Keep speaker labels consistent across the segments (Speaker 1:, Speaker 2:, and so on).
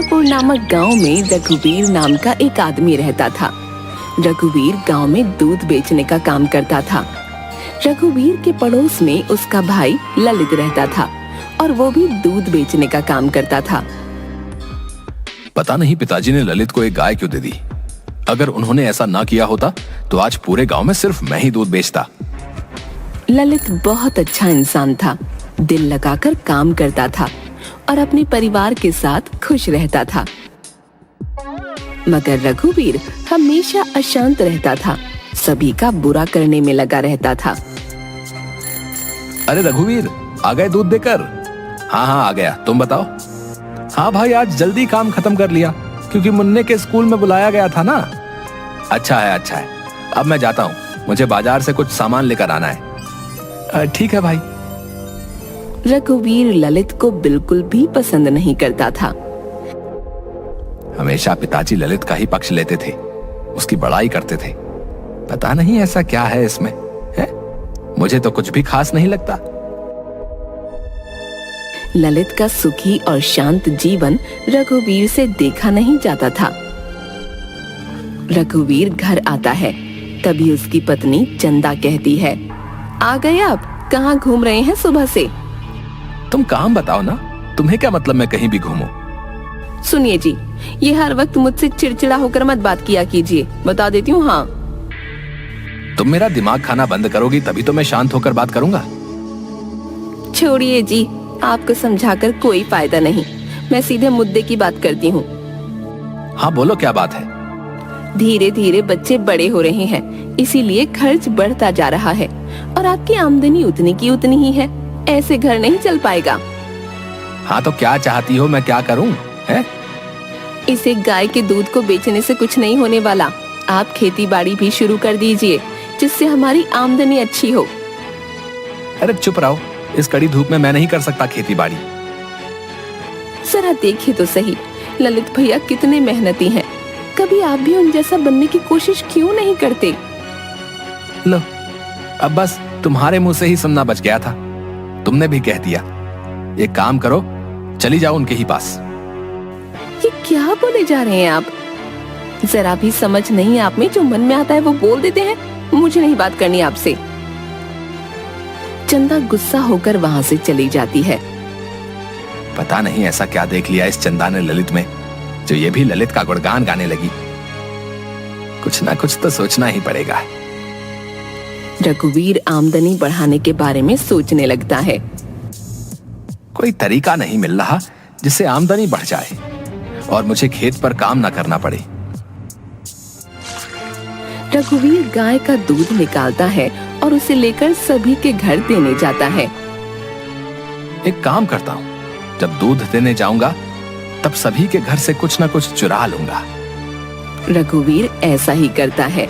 Speaker 1: चंद्रापुर नामक गांव में रघुवीर नाम का एक आदमी रहता था। रघुवीर गांव में दूध बेचने का काम करता था। रघुवीर के पड़ोस में उसका भाई ललित रहता था और वो भी दूध बेचने का काम करता था।
Speaker 2: पता नहीं पिताजी ने ललित को एक गाय क्यों दे दी। अगर उन्होंने ऐसा ना किया होता तो आज पूरे गांव में सिर्फ मैं ही दूध बेचता।
Speaker 1: ललित बहुत अच्छा इंसान था, दिल लगाकर काम करता था और अपने परिवार के साथ खुश रहता था। मगर रघुवीर हमेशा अशांत रहता था, सभी का बुरा करने में लगा रहता था।
Speaker 2: अरे रघुवीर, आ गए दूध देकर? हाँ आ गया, तुम बताओ। हाँ भाई, आज जल्दी काम खत्म कर लिया क्योंकि मुन्ने के स्कूल में बुलाया गया था ना। अच्छा है, अब मैं जाता हूँ, मुझे बाजार से कुछ सामान लेकर आना है। ठीक है भाई।
Speaker 1: रघुवीर ललित को बिल्कुल भी पसंद नहीं करता था।
Speaker 2: हमेशा पिताजी ललित का ही पक्ष लेते थे, उसकी बड़ाई करते थे। पता नहीं ऐसा क्या है इसमें, है? मुझे तो कुछ भी खास नहीं लगता।
Speaker 1: ललित का सुखी और शांत जीवन रघुवीर से देखा नहीं जाता था। रघुवीर घर आता है, तभी उसकी पत्नी चंदा कहती है, आ गए आप? कहाँ घूम रहे हैं सुबह से?
Speaker 2: तुम काम बताओ ना, तुम्हें क्या मतलब मैं कहीं भी घूमूं?
Speaker 1: सुनिए जी, ये हर वक्त मुझसे चिड़चिड़ा होकर मत बात किया कीजिए, बता देती हूँ। हाँ,
Speaker 2: तुम मेरा दिमाग खाना बंद करोगी तभी तो मैं शांत होकर बात करूंगा।
Speaker 1: छोड़िए जी, आपको समझाकर कोई फायदा नहीं, मैं सीधे मुद्दे की बात करती हूँ।
Speaker 2: हाँ बोलो, क्या बात है?
Speaker 1: धीरे धीरे बच्चे बड़े हो रहे हैं, इसीलिए खर्च बढ़ता जा रहा है और आपकी आमदनी उतनी की उतनी ही है। ऐसे घर नहीं चल पाएगा।
Speaker 2: हाँ तो क्या चाहती हो, मैं क्या करूं? है?
Speaker 1: इसे गाय के दूध को बेचने से कुछ नहीं होने वाला। आप खेती बाड़ी भी शुरू कर दीजिए, जिससे हमारी आमदनी अच्छी हो।
Speaker 2: अरे चुप रहो, इस कड़ी धूप में मैं नहीं कर सकता खेती बाड़ी।
Speaker 1: जरा देखिए तो सही, ललित भैया कितने मेहनती हैं। कभी आप भी उन जैसा बनने की कोशिश क्यों नहीं करते?
Speaker 2: लो, अब बस तुम्हारे मुंह से ही सुनना बच गया था। तुमने भी कह दिया। एक काम करो, चली जाओ उनके ही पास।
Speaker 1: ये क्या बोले जा रहे हैं आप? जरा भी समझ नहीं आप में, जो मन में आता है वो बोल देते हैं। मुझे नहीं बात करनी आपसे। चंदा गुस्सा होकर वहां से चली जाती है।
Speaker 2: पता नहीं ऐसा क्या देख लिया इस चंदा ने ललित में, जो ये भी ललित का गुणगान गाने लगी। कुछ ना कुछ तो सोचना ही पड़ेगा।
Speaker 1: रघुवीर आमदनी बढ़ाने के बारे में सोचने लगता है।
Speaker 2: कोई तरीका नहीं मिल रहा जिससे आमदनी बढ़ जाए और मुझे खेत पर काम ना करना पड़े।
Speaker 1: रघुवीर गाय का दूध निकालता है और उसे लेकर सभी के घर देने जाता है।
Speaker 2: एक काम करता हूँ, जब दूध देने जाऊंगा तब सभी के घर से कुछ ना कुछ चुरा लूंगा।
Speaker 1: रघुवीर ऐसा ही करता है।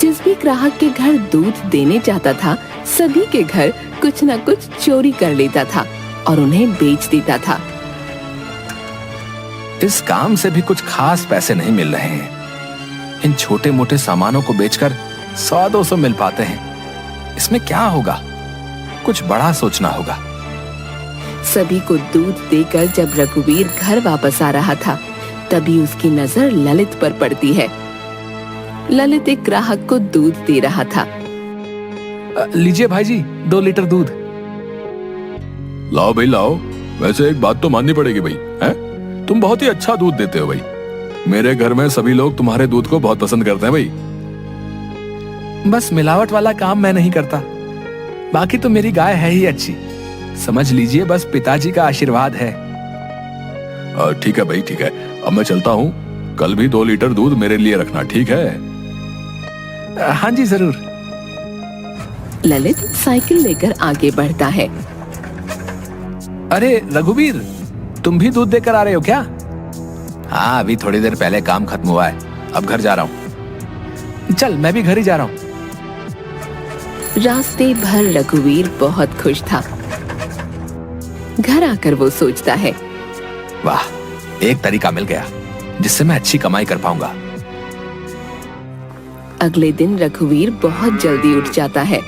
Speaker 1: जिस भी ग्राहक के घर दूध देने जाता था, सभी के घर कुछ न कुछ चोरी कर लेता था और उन्हें बेच देता था।
Speaker 2: इस काम से भी कुछ खास पैसे नहीं मिल रहे हैं। इन छोटे मोटे सामानों को बेचकर 100-200 मिल पाते हैं। इसमें क्या होगा? कुछ बड़ा सोचना होगा।
Speaker 1: सभी को दूध देकर जब रघुवीर घर वापस आ रहा था, तभी उसकी नजर ललित पर पड़ती है। ललित एक ग्राहक को दूध दे रहा था।
Speaker 2: लीजिए भाई जी, 2 लीटर दूध। लाओ भाई लाओ। वैसे एक बात तो माननी पड़ेगी भाई, हैं? तुम बहुत ही अच्छा दूध देते हो भाई। मेरे घर में सभी लोग तुम्हारे दूध को बहुत पसंद करते हैं भाई। बस मिलावट वाला काम मैं नहीं करता, बाकी तो मेरी गाय है ही अच्छी। समझ लीजिए, बस पिताजी का आशीर्वाद है। ठीक है भाई, ठीक है। अब मैं चलता हूँ। कल भी 2 लीटर दूध मेरे लिए रखना, ठीक है? हाँ जी जरूर।
Speaker 1: ललित साइकिल लेकर आगे बढ़ता है।
Speaker 2: अरे रघुवीर, तुम भी दूध देकर आ रहे हो क्या? हाँ, अभी थोड़ी देर पहले काम खत्म हुआ है, अब घर जा रहा हूँ। चल, मैं भी घर ही जा रहा हूँ।
Speaker 1: रास्ते भर रघुवीर बहुत खुश था। घर आकर वो सोचता है,
Speaker 2: वाह, एक तरीका मिल गया जिससे मैं अच्छी कमाई कर पाऊंगा।
Speaker 1: अगले दिन रघुवीर बहुत जल्दी उठ जाता है,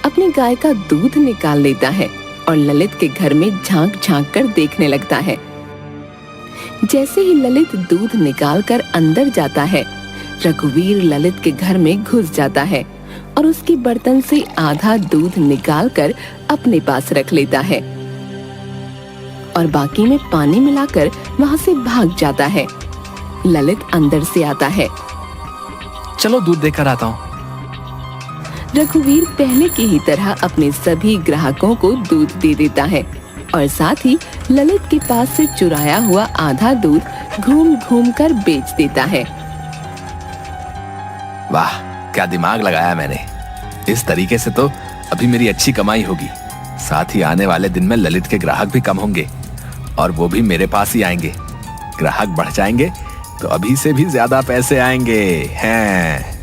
Speaker 1: अपनी गाय का दूध निकाल लेता है और ललित के घर में झांक झांक कर देखने लगता है। जैसे ही ललित दूध निकाल कर अंदर जाता है, रघुवीर ललित के घर में घुस जाता है और उसके बर्तन से आधा दूध निकाल कर अपने पास रख लेता है और बाकी में पानी मिलाकर वहाँ से भाग जाता है। ललित अंदर से आता है।
Speaker 2: चलो दूध देकर आता हूँ।
Speaker 1: रघुवीर पहले की ही तरह अपने सभी ग्राहकों को दूध दे देता है और साथ ही ललित के पास से चुराया हुआ आधा दूध घूम घूम कर बेच देता है।
Speaker 2: वाह, क्या दिमाग लगाया मैंने। इस तरीके से तो अभी मेरी अच्छी कमाई होगी। साथ ही आने वाले दिन में ललित के ग्राहक भी कम होंगे और वो भी मेरे पास ही आएंगे। ग्राहक बढ़ जाएंगे तो अभी से भी ज्यादा पैसे आएंगे हैं।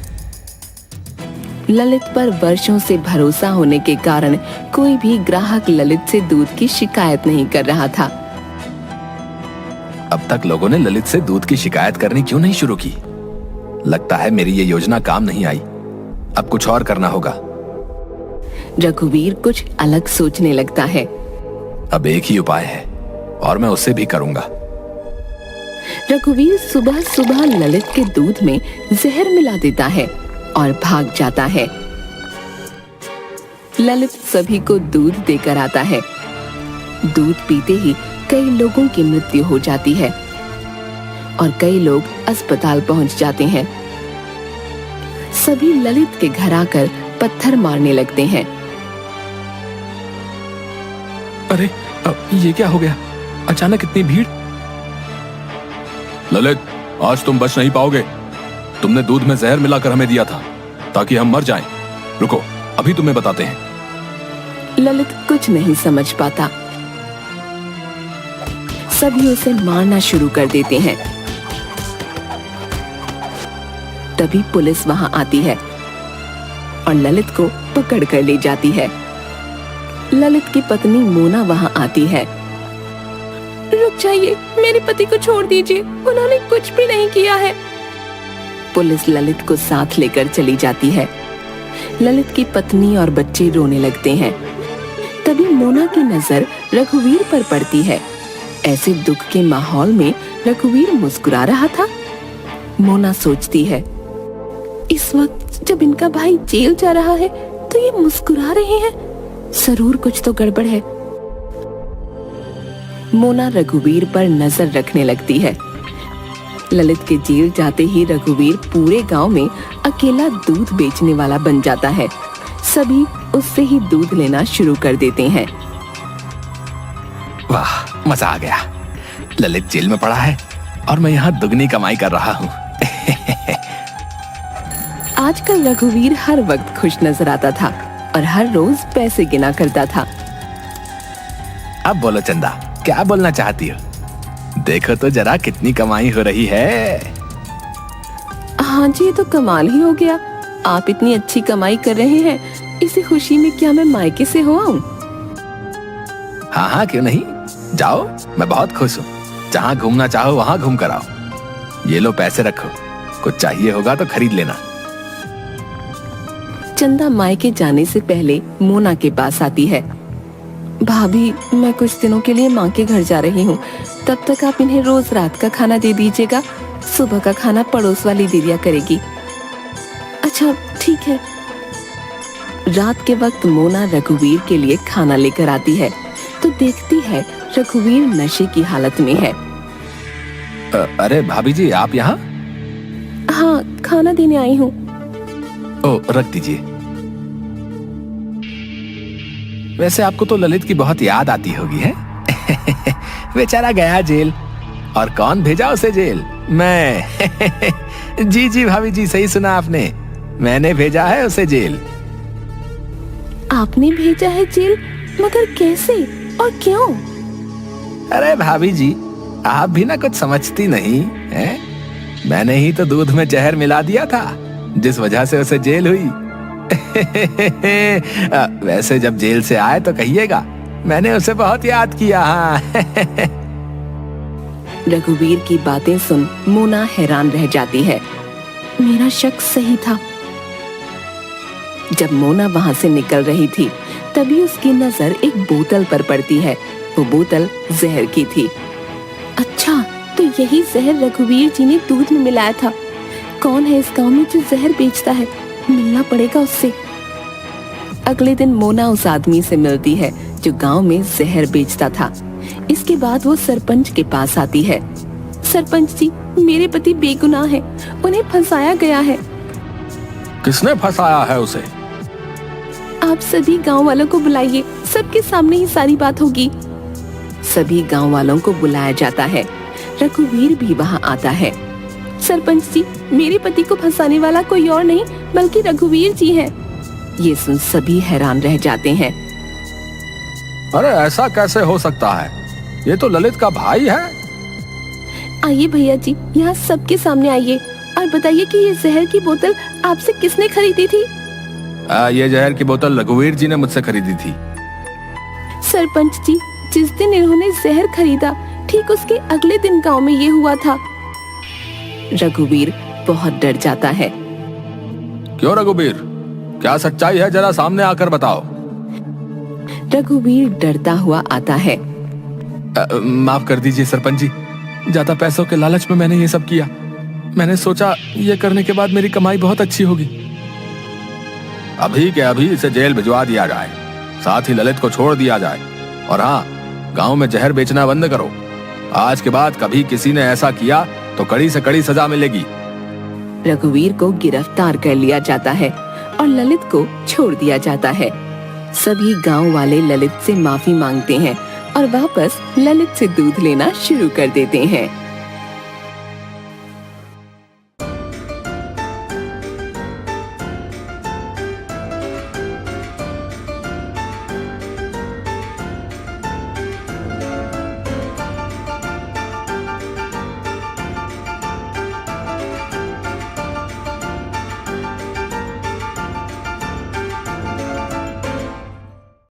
Speaker 1: ललित पर वर्षों से भरोसा होने के कारण कोई भी ग्राहक ललित से दूध की शिकायत नहीं कर रहा था।
Speaker 2: अब तक लोगों ने ललित से दूध की शिकायत करनी क्यों नहीं शुरू की? लगता है मेरी ये योजना काम नहीं आई। अब कुछ और करना होगा।
Speaker 1: रघुवीर कुछ अलग सोचने लगता है।
Speaker 2: अब एक ही उपाय है और मैं उसे भी करूंगा।
Speaker 1: रघुवीर सुबह सुबह ललित के दूध में जहर मिला देता है और भाग जाता है। ललित सभी को दूध देकर आता है। दूध पीते ही कई लोगों की मृत्यु हो जाती है और कई लोग अस्पताल पहुंच जाते हैं। सभी ललित के घर आकर पत्थर मारने लगते हैं।
Speaker 2: अरे, ये क्या हो गया? अचानक इतनी भीड़। ललित, आज तुम बच नहीं पाओगे। तुमने दूध में जहर मिलाकर हमें दिया था ताकि हम मर जाएं। रुको, अभी तुम्हें बताते हैं।
Speaker 1: ललित कुछ नहीं समझ पाता। सभी उसे मारना शुरू कर देते हैं। तभी पुलिस वहां आती है और ललित को पकड़ कर ले जाती है। ललित की पत्नी मोना वहां आती है। रुक जाइए, मेरे पति को छोड़ दीजिए, उन्होंने कुछ भी नहीं किया है। पुलिस ललित को साथ लेकर चली जाती है। ललित की पत्नी और बच्चे रोने लगते हैं। तभी मोना की नजर रघुवीर पर पड़ती है। ऐसे दुख के माहौल में रघुवीर मुस्कुरा रहा था। मोना सोचती है, इस वक्त जब इनका भाई जेल जा रहा है तो ये मुस्कुरा रहे हैं, जरूर कुछ तो गड़बड़ है। मोना रघुवीर पर नजर रखने लगती है। ललित के जेल जाते ही रघुवीर पूरे गांव में अकेला दूध बेचने वाला बन जाता है। सभी उससे ही दूध लेना शुरू कर देते हैं।
Speaker 2: वाह, मजा आ गया। ललित जेल में पड़ा है और मैं यहाँ दुगनी कमाई कर रहा हूँ।
Speaker 1: आजकल रघुवीर हर वक्त खुश नजर आता था और हर रोज पैसे गिना करता था।
Speaker 2: अब बोलो चंदा, क्या बोलना चाहती हो? देखो तो जरा कितनी कमाई हो रही है।
Speaker 1: हाँ जी, ये तो कमाल ही हो गया। आप इतनी अच्छी कमाई कर रहे हैं, इसी खुशी में क्या मैं मायके से हो आऊं?
Speaker 2: हाँ हाँ, क्यों नहीं। जाओ, मैं बहुत खुश हूँ। जहाँ घूमना चाहो वहाँ घूम कर आओ। ये लो पैसे रखो, कुछ चाहिए होगा तो खरीद लेना।
Speaker 1: चंदा मायके जाने से पहले मोना के पास आती है। भाभी, मैं कुछ दिनों के लिए माँ के घर जा रही हूँ, तब तक आप इन्हें रोज रात का खाना दे दीजिएगा। सुबह का खाना पड़ोस वाली दीदिया करेगी। अच्छा, ठीक है। रात के वक्त मोना रघुवीर के लिए खाना लेकर आती है तो देखती है रघुवीर नशे की हालत में है।
Speaker 2: अरे भाभी जी, आप यहाँ?
Speaker 1: हाँ, खाना देने आई हूँ।
Speaker 2: ओ, रख दीजिए। वैसे आपको तो ललित की बहुत याद आती होगी, है? बेचारा गया जेल। और कौन भेजा उसे जेल? मैं। जी जी भाभी जी, सही सुना आपने। मैंने भेजा है उसे जेल।
Speaker 1: आपने भेजा है जेल? मगर कैसे और क्यों?
Speaker 2: अरे भाभी जी, आप भी ना कुछ समझती नहीं है। मैंने ही तो दूध में जहर मिला दिया था, जिस वजह से उसे जेल हुई। वैसे जब जेल से आए तो कहिएगा मैंने उसे बहुत याद किया। हाँ।
Speaker 1: रघुवीर की बातें सुन मोना हैरान रह जाती है। मेरा शक सही था। जब मोना वहां से निकल रही थी तभी उसकी नजर एक बोतल पर पड़ती है। वो बोतल जहर की थी। अच्छा, तो यही जहर रघुवीर जी ने दूध में मिलाया था। कौन है इस गांव में जो जहर बेचता है? मिलना पड़ेगा उससे। अगले दिन मोना उस आदमी से मिलती है जो गांव में जहर बेचता था। इसके बाद वो सरपंच के पास आती है। सरपंच जी, मेरे पति बेगुनाह है, उन्हें फंसाया गया है।
Speaker 2: किसने फंसाया है उसे?
Speaker 1: आप सभी गांव वालों को बुलाइए, सबके सामने ही सारी बात होगी। सभी गांव वालों को बुलाया जाता है। रघुवीर भी वहां आता है। सरपंच जी, मेरे पति को फंसाने वाला कोई और नहीं बल्कि रघुवीर जी हैं। ये सुन सभी हैरान रह जाते हैं।
Speaker 2: अरे ऐसा कैसे हो सकता है? ये तो ललित का भाई है।
Speaker 1: आइए भैया जी, यहाँ सबके सामने आइए और बताइए कि ये जहर की बोतल आपसे किसने खरीदी थी?
Speaker 2: ये जहर की बोतल रघुवीर जी ने मुझसे खरीदी थी।
Speaker 1: सरपंच जी, जिस दिन इन्होंने जहर खरीदा ठीक उसके अगले दिन गांव में ये हुआ था। रघुवीर बहुत डर जाता है।
Speaker 2: क्यों रघुवीर, क्या सच्चाई है? जरा सामने आकर बताओ।
Speaker 1: रघुवीर डरता हुआ आता है।
Speaker 2: माफ कर दीजिए सरपंच जी, ज्यादा पैसों के लालच में मैंने ये सब किया। मैंने सोचा ये करने के बाद मेरी कमाई बहुत अच्छी होगी। अभी के अभी इसे जेल भिजवा दिया जाए, साथ ही ललित को छोड़ दिया जाए। और हाँ, गांव में जहर बेचना बंद करो। आज के बाद कभी किसी ने ऐसा किया तो कड़ी से कड़ी सजा मिलेगी।
Speaker 1: रघुवीर को गिरफ्तार कर लिया जाता है और ललित को छोड़ दिया जाता है। सभी गांव वाले ललित से माफी मांगते हैं और वापस ललित से दूध लेना शुरू कर देते हैं।